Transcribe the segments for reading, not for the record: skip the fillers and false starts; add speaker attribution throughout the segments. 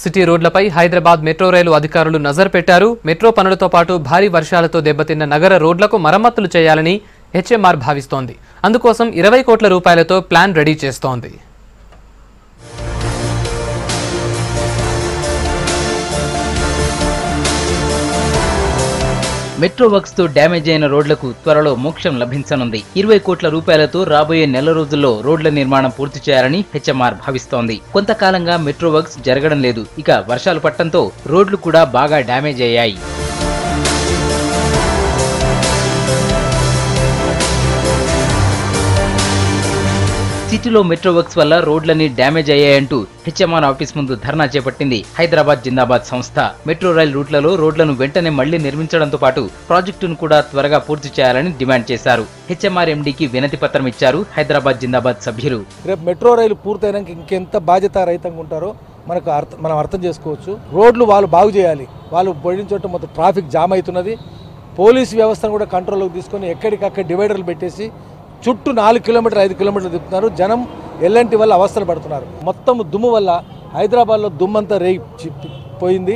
Speaker 1: City రోడ్లపై Hyderabad metro రైలు అధికారులు నజర్ పెట్టారు. మెట్రో పనులతో పాటు భారీ వర్షాలతో దెబ్బతిన్న నగర రోడ్లకు మరమ్మతులు చేయాలని హెచ్ఎంఆర్ భావిస్తోంది. అందుకోసం 20 కోట్ల రూపాయలతో ప్లాన్ రెడీ చేస్తోంది.
Speaker 2: మెట్రో వర్క్స్ తో డ్యామేజ్ అయిన రోడ్లకు త్వరలో మోక్షం లభించనుంది. 20 కోట్ల రూపాయలతో రాబోయే నెల రోజుల్లో రోడ్ల నిర్మాణం పూర్తి చేయాలని హెచ్ఎంఆర్ భావిస్తోంది. కొంతకాలంగా మెట్రో వర్క్స్ జరగడం లేదు. ఇక వర్షాలు పట్టడంతో రోడ్లు కూడా బాగా డ్యామేజ్ అయ్యాయి. సిటీలో మెట్రో వర్క్స్ వల్ల రోడ్లన్నీ డ్యామేజ్ అయ్యాయంటూ హెచ్ఎంఆర్ ఆఫీస్ ముందు ధర్నా చేపట్టింది హైదరాబాద్ జిందాబాద్ సంస్థ. మెట్రో రైల్ రూట్లలో రోడ్లను వెంటనే మళ్లీ నిర్మించడంతో పాటు ప్రాజెక్టును కూడా త్వరగా పూర్తి చేయాలని డిమాండ్ చేశారు. హెచ్ఎంఆర్ ఎండీకి వినతి పత్రం ఇచ్చారు హైదరాబాద్ జిందాబాద్ సభ్యులు.
Speaker 3: రేపు మెట్రో రైలు పూర్తయినాక ఇంకెంత బాధ్యత రహితంగా ఉంటారో మనం అర్థం చేసుకోవచ్చు. రోడ్లు వాళ్ళు బాగు చేయాలి. వాళ్ళు పోయిన చోట మొత్తం ట్రాఫిక్ జామ్ అవుతున్నది. పోలీసు వ్యవస్థను కూడా కంట్రోల్లోకి తీసుకొని ఎక్కడికక్కడ డివైడర్లు పెట్టేసి చుట్టూ 4 కిలోమీటర్ 5 కిలోమీటర్లు తిప్పుతున్నారు. జనం ఎల్లంటి వల్ల అవస్థలు పడుతున్నారు. మొత్తం దుమ్ము వల్ల హైదరాబాద్లో దుమ్మంతా పోయింది.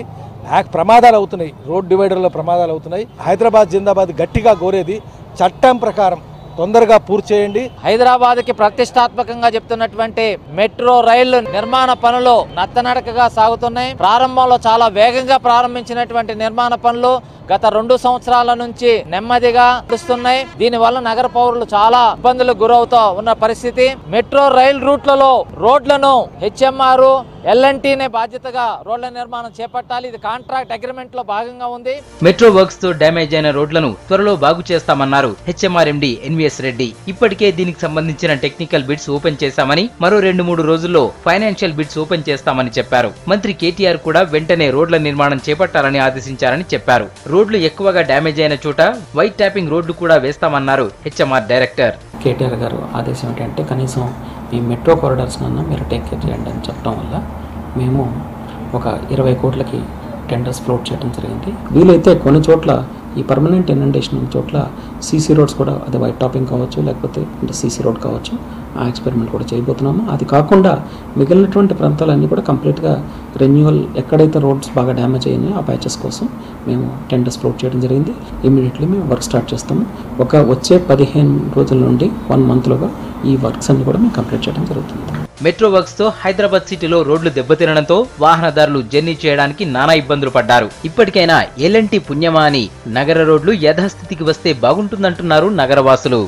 Speaker 3: ప్రమాదాలు అవుతున్నాయి. రోడ్ డివైడర్లో ప్రమాదాలు అవుతున్నాయి. హైదరాబాద్ జిందాబాద్ గట్టిగా కోరేది చట్టం ప్రకారం తొందరగా పూర్తి చేయండి.
Speaker 4: హైదరాబాద్కి ప్రతిష్టాత్మకంగా చెప్తున్నటువంటి మెట్రో రైళ్లు నిర్మాణ పనులు నత్తనడకగా సాగుతున్నాయి. ప్రారంభంలో చాలా వేగంగా ప్రారంభించినటువంటి నిర్మాణ పనులు గత 2 సంవత్సరాల నుంచి నెమ్మదిగా నడుస్తున్నాయి. దీనివల్ల నగర పౌరులు చాలా ఇబ్బందులకు గురవుతూ ఉన్న పరిస్థితి. మెట్రో రైల్ రూట్లలో రోడ్లను హెచ్ఎంఆర్ ఎల్ఎన్టీనే బాధ్యతగా రోడ్ల నిర్మాణం చేపట్టాలి. ఇది కాంట్రాక్ట్ అగ్రిమెంట్ లో భాగంగా ఉంది.
Speaker 2: మెట్రో వర్క్స్ తో డ్యామేజ్ అయిన రోడ్లను త్వరలో బాగు చేస్తామన్నారు హెచ్ఎంఆర్ ఎండీ ఎన్వీఎస్ రెడ్డి. ఇప్పటికే దీనికి సంబంధించిన టెక్నికల్ బిడ్స్ ఓపెన్ చేశామని, మరో 2-3 రోజుల్లో ఫైనాన్షియల్ బిడ్స్ ఓపెన్ చేస్తామని చెప్పారు. మంత్రి కేటీఆర్ కూడా వెంటనే రోడ్ల నిర్మాణం చేపట్టాలని ఆదేశించారని చెప్పారు. రోడ్లు ఎక్కువగా డ్యామేజ్ అయిన చోట వైట్ ట్యాపింగ్ రోడ్లు కూడా వేస్తామన్నారు హెచ్ఎంఆర్ డైరెక్టర్.
Speaker 5: కేటీఆర్ గారు ఆదేశం ఏంటంటే కనీసం ఈ మెట్రో కారిడార్స్ నన్నా మీరు టేక్ కేర్ చేయండి అని చెప్పడం వల్ల మేము ఒక 20 కోట్లకి టెండర్స్ ఫ్లోట్ చేయడం జరిగింది. వీలైతే కొన్ని చోట్ల ఈ పర్మనెంట్ ఇనండేషన్ ఉన్న చోట్ల సీసీ రోడ్స్ కూడా, అది వైట్ టాపింగ్ కావచ్చు లేకపోతే అంటే సీసీ రోడ్ కావచ్చు, ఆ ఎక్స్పెరిమెంట్ కూడా చేయబోతున్నాము. అది కాకుండా మిగిలినటువంటి ప్రాంతాలన్నీ కూడా కంప్లీట్గా రెన్యువల్, ఎక్కడైతే రోడ్స్ బాగా డ్యామేజ్ అయినాయో ఆ ప్యాచెస్ కోసం మేము టెండర్స్ ఫ్లోట్ చేయడం జరిగింది. ఇమీడియట్లీ మేము వర్క్ స్టార్ట్ చేస్తాము. వచ్చే 15 రోజుల నుండి 1 మంత్లోగా ఈ వర్క్స్ అన్ని కూడా మేము కంప్లీట్ చేయడం జరుగుతుంది.
Speaker 2: మెట్రో వర్క్స్ తో హైదరాబాద్ సిటీలో రోడ్లు దెబ్బతినడంతో వాహనదారులు జర్నీ చేయడానికి నానా ఇబ్బందులు పడ్డారు. ఇప్పటికైనా ఎల్ఎన్టీ పుణ్యమా అని నగర రోడ్లు యథాస్థితికి వస్తే బాగుంటుందంటున్నారు నగరవాసులు.